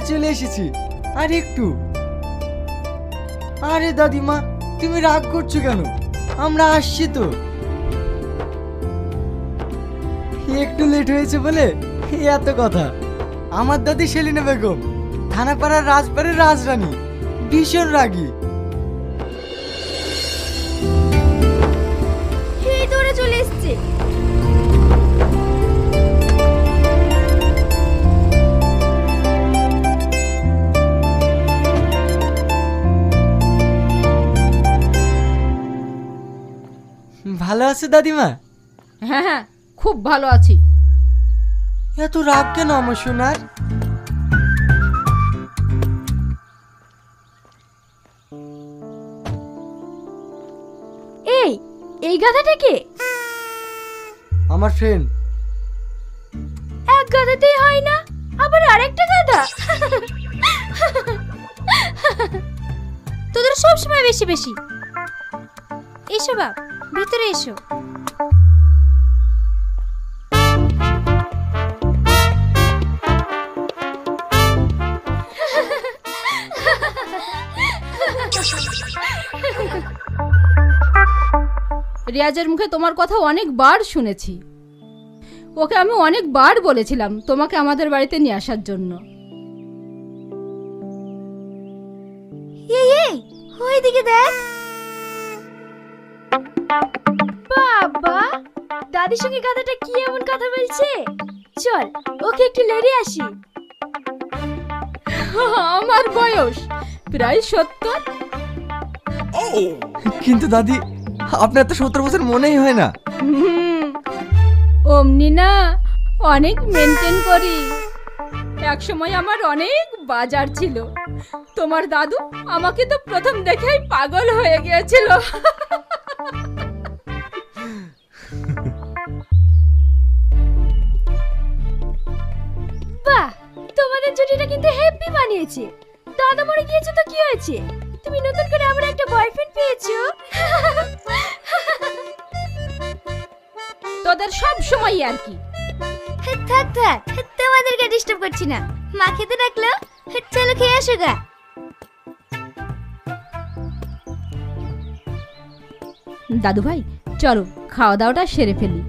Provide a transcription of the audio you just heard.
চলে এসেছি, আর একটু। আরে দাদিমা, তুমি রাগ করছো কেন? আমরা আসছি তো। একটু লেট হয়েছে বলে এত কথা। আমার দাদি সেলিনা বেগম, থানাপাড়ার রাজবাড়ির রাজরানী, ভীষণ রাগী। এই দৌড়ে চলে এসছে। ভালো আছো দাদিমা? হ্যাঁ হ্যাঁ, খুব ভালো আছি। এত রাগ কেন আমার সোনার? এই গাধাটা কে? আমার ফ্রেন্ড। এক গাধাতেই হয় না, আবার আরেকটা গাধা। তোদের সব সময় বেশি বেশি। এসো বাপ, ভিতরে এসো। রিয়াজের মুখে তোমার কথা অনেকবার শুনেছি। ওকে আমি অনেকবার বলেছিলাম তোমাকে আমাদের বাড়িতে নিয়ে আসার জন্য। এই ওইদিকে দেখ। বাবা, দাদির সঙ্গে গাধাটা কি এমন কথা বলছে? চল ওকে একটু লেড়ে আসি। আমার বয়স প্রায় 70। কিন্তু দাদি, আপনার তো 70 বছর মনেই হয় না। অমনি না, অনেক মেনটেন করি। এক সময় আমার অনেক বাজার ছিল। তোমার দাদু আমাকে তো প্রথম দেখেই পাগল হয়ে গিয়েছিল। বাহ, তোমাদের জুটিটা কিন্তু হেভি বানিয়েছে। দাদা মরে গিয়েছে তো কি হয়েছে? তুমি নতুন করে আবার একটা বয়ফ্রেন্ড পেয়েছো। তোদের সব সময় আর কি। থাক থাক, তোমাদেরকে ডিস্টার্ব করছি না। মা খেতে ডাকলো, চলো খেয়ে আসো গা। দাদু ভাই, চলো খাওয়া দাওয়াটা সেরে ফেলি।